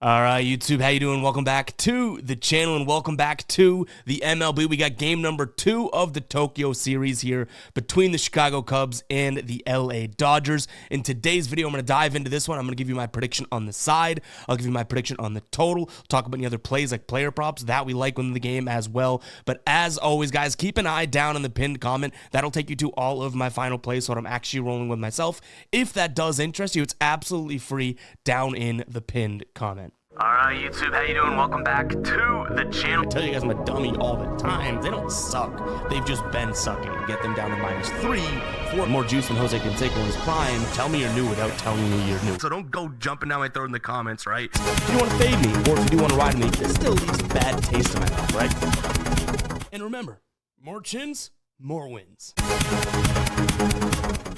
All right, YouTube, how you doing? Welcome back to the channel and welcome back to the MLB. We got game number 2 of the Tokyo series here between the Chicago Cubs and the LA Dodgers. In today's video, I'm going to dive into this one. I'm going to give you my prediction on the side. I'll give you my prediction on the total. Talk about any other plays like player props that we like within the game as well. But as always, guys, keep an eye down on the pinned comment. That'll take you to all of my final plays, so what I'm actually rolling with myself. If that does interest you, it's absolutely free down in the pinned comment. All right, YouTube, how you doing? Welcome back to the channel. I tell you guys I'm a dummy all the time. They don't suck. They've just been sucking. Get them down to -3, 4 more juice than Jose Canseco in his prime. Tell me you're new without telling me you're new. So don't go jumping down my throat in the comments, right? If you want to fade me, or if you do want to ride me, this still leaves a bad taste in my mouth, right? And remember, more chins, more wins.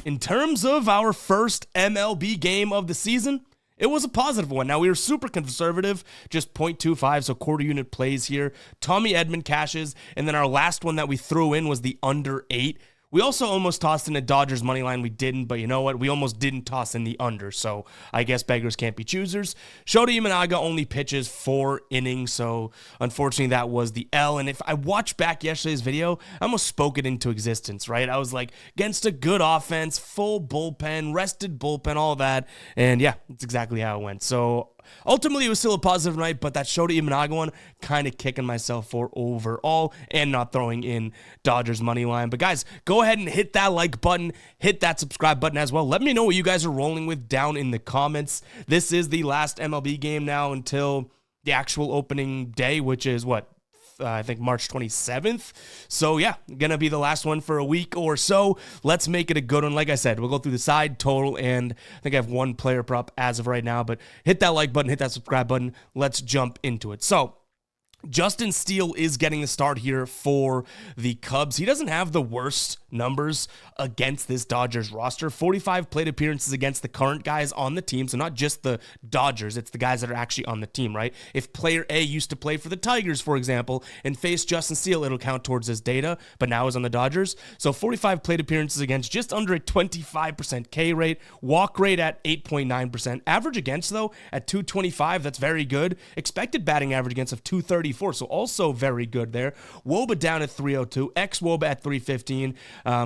In terms of our first MLB game of the season, it was a positive one. Now, we were super conservative, just 0.25, so quarter unit plays here. Tommy Edman cashes, and then our last one that we threw in was the under 8. We also almost tossed in a Dodgers money line. We didn't, but you know what? We almost didn't toss in the under, so I guess beggars can't be choosers. Shota Imanaga only pitches 4 innings, so unfortunately that was the L. And if I watched back yesterday's video, I almost spoke it into existence, right? I was like, against a good offense, full bullpen, rested bullpen, all that. And yeah, that's exactly how it went. So ultimately, it was still a positive night, but that Shota Imanaga one, kind of kicking myself for overall and not throwing in Dodgers money line. But guys, go ahead and hit that like button, hit that subscribe button as well. Let me know what you guys are rolling with down in the comments. This is the last MLB game now until the actual opening day, which is what? I think March 27th. So yeah, gonna be the last one for a week or so. Let's make it a good one. Like I said, we'll go through the side total, and I think I have one player prop as of right now, but hit that like button, hit that subscribe button. Let's jump into it. So Justin Steele is getting the start here for the Cubs. He doesn't have the worst numbers against this Dodgers roster. 45 plate appearances against the current guys on the team. So not just the Dodgers, it's the guys that are actually on the team, right? If player A used to play for the Tigers, for example, and faced Justin Steele, it'll count towards his data, but now is on the Dodgers. So 45 plate appearances against, just under a 25% K rate, walk rate at 8.9%. Average against, though, at 225, that's very good. Expected batting average against of 234. So also very good there. WOBA down at 302, xWOBA at 315,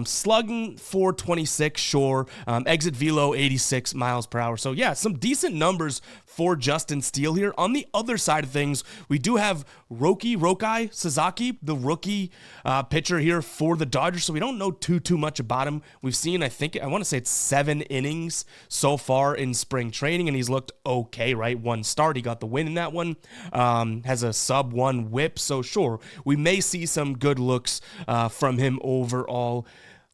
slugging 426, sure. Exit velo 86 miles per hour. So yeah, some decent numbers for Justin Steele here. On the other side of things, we do have Rokai Sasaki, the rookie pitcher here for the Dodgers. So we don't know too much about him. We've seen, I want to say it's 7 innings so far in spring training, and he's looked okay, right? 1 start, he got the win in that one. Has a sub-1 whip, so sure, we may see some good looks from him overall.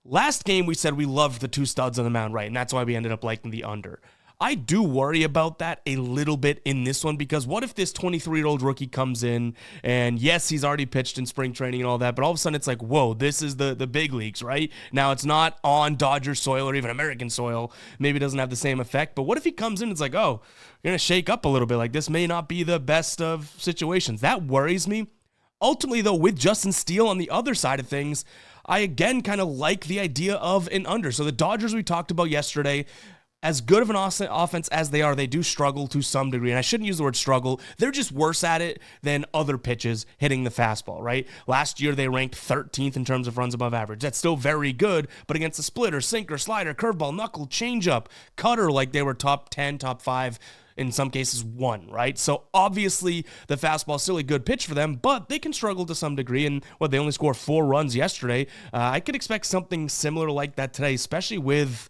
Last game, we said we loved the 2 studs on the mound, right? And that's why we ended up liking the under. I do worry about that a little bit in this one, because what if this 23-year-old rookie comes in and yes, he's already pitched in spring training and all that, but all of a sudden it's like, whoa, this is the big leagues, right? Now it's not on Dodger soil or even American soil. Maybe it doesn't have the same effect, but what if he comes in and it's like, oh, you're going to shake up a little bit. Like, this may not be the best of situations. That worries me. Ultimately, though, with Justin Steele on the other side of things, I again kind of like the idea of an under. So the Dodgers we talked about yesterday, as good of an offense as they are, they do struggle to some degree. And I shouldn't use the word struggle. They're just worse at it than other pitches hitting the fastball, right? Last year, they ranked 13th in terms of runs above average. That's still very good, but against a splitter, sinker, slider, curveball, knuckle, changeup, cutter, like they were top 10, top 5, in some cases 1, right? So obviously the fastball is still a good pitch for them, but they can struggle to some degree. And they only scored 4 runs yesterday. I could expect something similar like that today, especially with,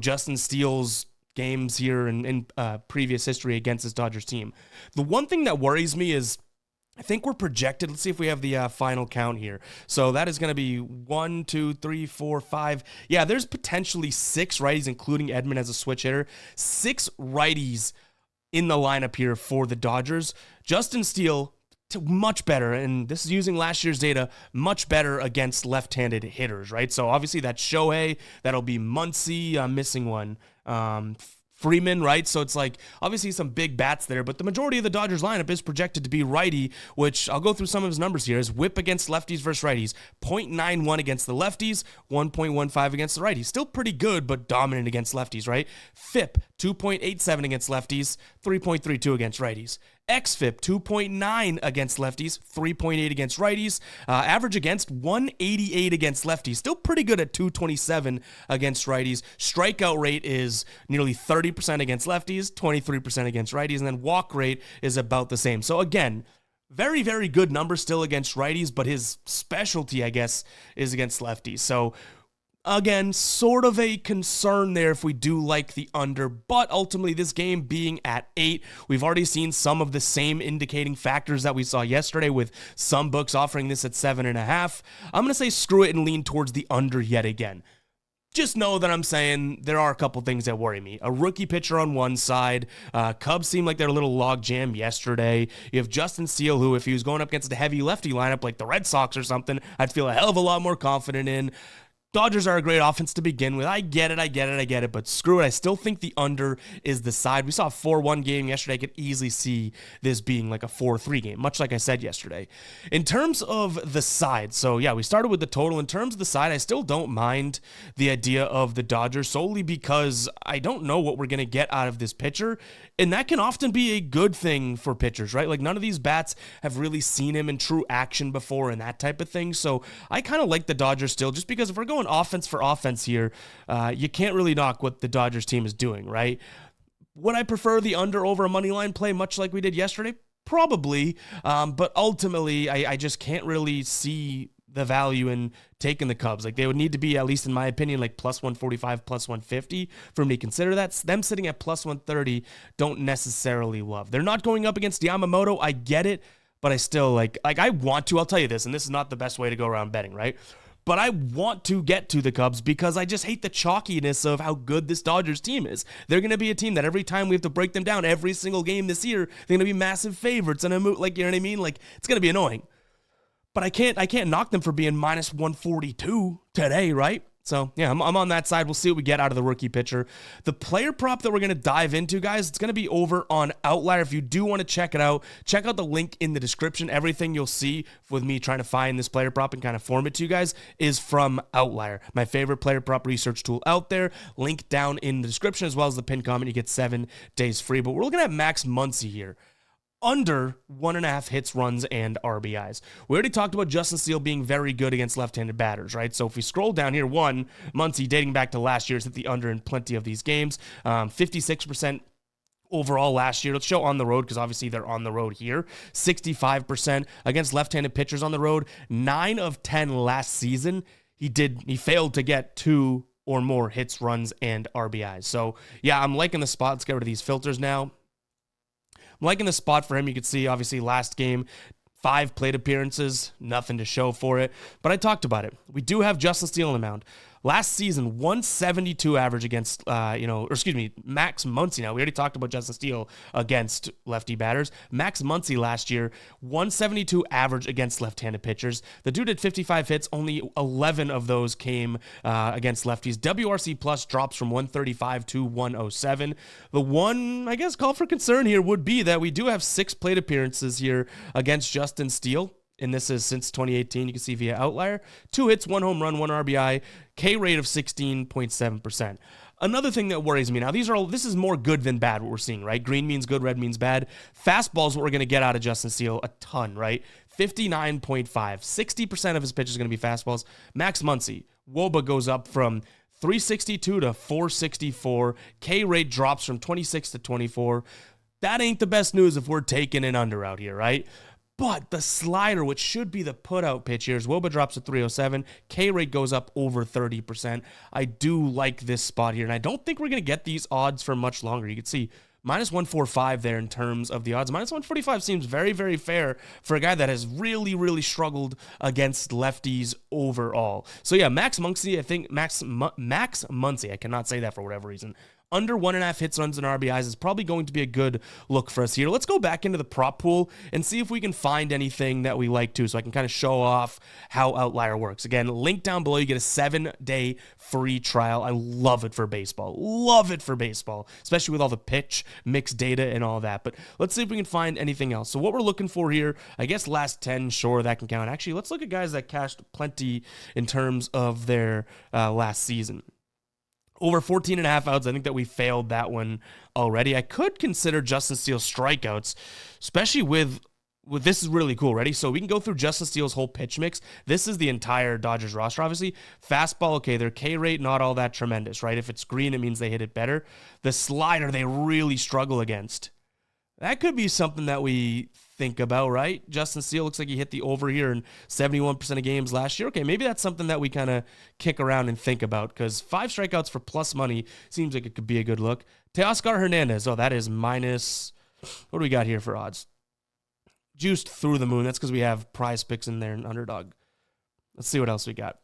Justin Steele's games here in previous history against this Dodgers team. The one thing that worries me is, I think we're projected. Let's see if we have the final count here. So that is going to be 1, 2, 3, 4, 5. Yeah, there's potentially 6 righties, including Edman as a switch hitter. 6 righties in the lineup here for the Dodgers. Justin Steele, much better, and this is using last year's data, much better against left-handed hitters, right? So obviously that's Shohei, that'll be Muncy, I'm missing one, Freeman, right? So it's like obviously some big bats there, but the majority of the Dodgers lineup is projected to be righty, which I'll go through some of his numbers here. His whip against lefties versus righties, 0.91 against the lefties, 1.15 against the righties. Still pretty good, but dominant against lefties, right? FIP, 2.87 against lefties, 3.32 against righties. XFIP, 2.9 against lefties, 3.8 against righties. Average against, 188 against lefties. Still pretty good at 227 against righties. Strikeout rate is nearly 30% against lefties, 23% against righties. And then walk rate is about the same. So again, very, very good number still against righties, but his specialty, I guess, is against lefties. So again, sort of a concern there if we do like the under, but ultimately this game being at 8, we've already seen some of the same indicating factors that we saw yesterday with some books offering this at 7.5. I'm going to say screw it and lean towards the under yet again. Just know that I'm saying there are a couple things that worry me. A rookie pitcher on one side. Cubs seem like they're a little log jam yesterday. You have Justin Steele, who if he was going up against a heavy lefty lineup like the Red Sox or something, I'd feel a hell of a lot more confident in. Dodgers are a great offense to begin with. I get it, but screw it. I still think the under is the side. We saw a 4-1 game yesterday. I could easily see this being like a 4-3 game, much like I said yesterday. In terms of the side, so yeah, we started with the total. In terms of the side, I still don't mind the idea of the Dodgers solely because I don't know what we're going to get out of this pitcher, and that can often be a good thing for pitchers, right? Like none of these bats have really seen him in true action before and that type of thing, so I kind of like the Dodgers still just because if we're going offense for offense here, you can't really knock what the Dodgers team is doing, right? Would I prefer the under over a money line play much like we did yesterday? Probably, but ultimately I just can't really see the value in taking the Cubs. Like they would need to be, at least in my opinion, like plus 145, plus 150 for me to consider that. Them sitting at plus 130 don't necessarily love. They're not going up against Yamamoto. I get it, but I still like I want to, I'll tell you this, and this is not the best way to go around betting, right? But I want to get to the Cubs because I just hate the chalkiness of how good this Dodgers team is. They're going to be a team that every time we have to break them down every single game this year, they're going to be massive favorites. And like, you know what I mean? Like, it's going to be annoying. But I can't knock them for being minus 142 today, right? So, yeah, I'm on that side. We'll see what we get out of the rookie pitcher. The player prop that we're going to dive into, guys, it's going to be over on Outlier. If you do want to check it out, check out the link in the description. Everything you'll see with me trying to find this player prop and kind of form it to you guys is from Outlier, my favorite player prop research tool out there. Link down in the description as well as the pinned comment. You get 7 days free. But we're looking at Max Muncy here. Under 1.5 hits, runs, and RBIs. We already talked about Justin Steele being very good against left-handed batters, right? So if we scroll down here, Muncy, dating back to last year, has hit the under in plenty of these games. 56% overall last year. Let's show on the road because obviously they're on the road here. 65% against left-handed pitchers on the road. 9 of 10 last season. He failed to get 2 or more hits, runs, and RBIs. So yeah, I'm liking the spot. Let's get rid of these filters now. I'm liking the spot for him. You can see, obviously, last game, 5 plate appearances, nothing to show for it. But I talked about it. We do have Justin Steele on the mound. Last season, 172 average against, Max Muncy. Now, we already talked about Justin Steele against lefty batters. Max Muncy last year, 172 average against left-handed pitchers. The dude had 55 hits. Only 11 of those came against lefties. WRC plus drops from 135 to 107. The one, I guess, call for concern here would be that we do have 6 plate appearances here against Justin Steele. And this is since 2018, you can see via Outlier. 2 hits, 1 home run, 1 RBI, K rate of 16.7%. Another thing that worries me now, this is more good than bad what we're seeing, right? Green means good, red means bad. Fastball's what we're going to get out of Justin Steele a ton, right? 59.5. 60% of his pitches are going to be fastballs. Max Muncy, WOBA goes up from 362 to 464. K rate drops from 26 to 24. That ain't the best news if we're taking an under out here, right? But the slider, which should be the put-out pitch here, is WOBA drops to 307. K-rate goes up over 30%. I do like this spot here, and I don't think we're going to get these odds for much longer. You can see minus 145 there in terms of the odds. Minus 145 seems very, very fair for a guy that has really, really struggled against lefties overall. So yeah, Max Muncy, I think Max Muncy, I cannot say that for whatever reason. Under 1.5 hits, runs, and RBIs is probably going to be a good look for us here. Let's go back into the prop pool and see if we can find anything that we like too, so I can kind of show off how Outlier works. Again, link down below. You get a 7-day free trial. I love it for baseball. Love it for baseball, especially with all the pitch, mixed data, and all that. But let's see if we can find anything else. So what we're looking for here, I guess last 10, sure, that can count. Actually, let's look at guys that cashed plenty in terms of their last season. Over 14.5 outs, I think that we failed that one already. I could consider Justin Steele's strikeouts, especially with this is really cool. Ready? So we can go through Justin Steele's whole pitch mix. This is the entire Dodgers roster, obviously. Fastball, okay, their K rate, not all that tremendous, right? If it's green, it means they hit it better. The slider, they really struggle against. That could be something that we think about, right? Justin Steele looks like he hit the over here in 71% of games last year. Okay, maybe that's something that we kind of kick around and think about, because 5 strikeouts for plus money seems like it could be a good look. Teoscar Hernandez, oh, that is minus, what do we got here for odds? Juiced through the moon. That's because we have Prize Picks in there and Underdog. Let's see what else we got.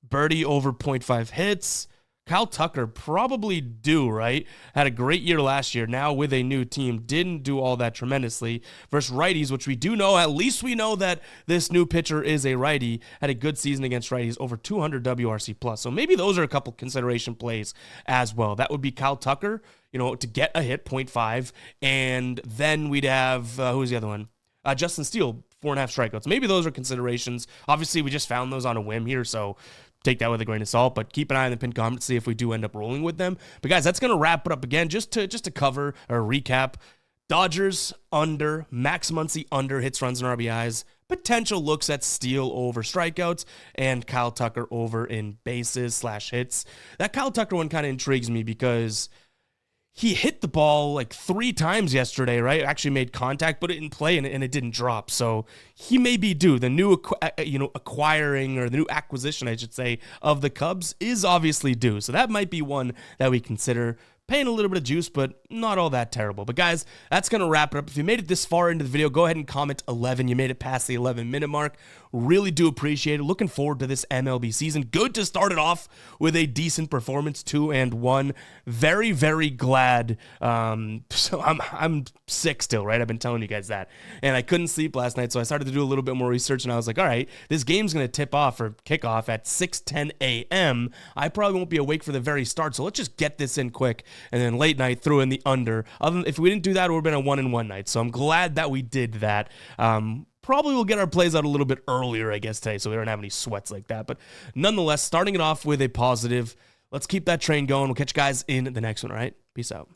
Birdie over 0.5 hits. Kyle Tucker probably due, right? Had a great year last year. Now with a new team, didn't do all that tremendously. Versus righties, which we do know, at least we know that this new pitcher is a righty. Had a good season against righties, over 200 WRC plus. So maybe those are a couple consideration plays as well. That would be Kyle Tucker, to get a hit, 0.5. And then we'd have, who's the other one? Justin Steele, 4.5 strikeouts. Maybe those are considerations. Obviously, we just found those on a whim here, so take that with a grain of salt, but keep an eye on the pinned comment to see if we do end up rolling with them. But guys, that's going to wrap it up again. Just to cover or recap, Dodgers under, Max Muncy under hits, runs, and RBIs. Potential looks at Steele over strikeouts and Kyle Tucker over in bases / hits. That Kyle Tucker one kind of intrigues me because he hit the ball like 3 times yesterday, right? Actually made contact, but it didn't play and it didn't drop. So he may be due. The new, acquiring, or the new acquisition, I should say, of the Cubs is obviously due. So that might be one that we consider. Paying a little bit of juice, but not all that terrible. But guys, that's going to wrap it up. If you made it this far into the video, go ahead and comment 11. You made it past the 11-minute mark. Really do appreciate it. Looking forward to this MLB season. Good to start it off with a decent performance, 2-1. Very, very glad. So I'm sick still, right? I've been telling you guys that. And I couldn't sleep last night, so I started to do a little bit more research, and I was like, all right, this game's going to tip off or kick off at 6:10 a.m. I probably won't be awake for the very start, so let's just get this in quick. And then late night, threw in the under. If we didn't do that, it would have been a 1-1 night. So I'm glad that we did that. Probably will get our plays out a little bit earlier, I guess, today, so we don't have any sweats like that. But nonetheless, starting it off with a positive. Let's keep that train going. We'll catch you guys in the next one, all right? Peace out.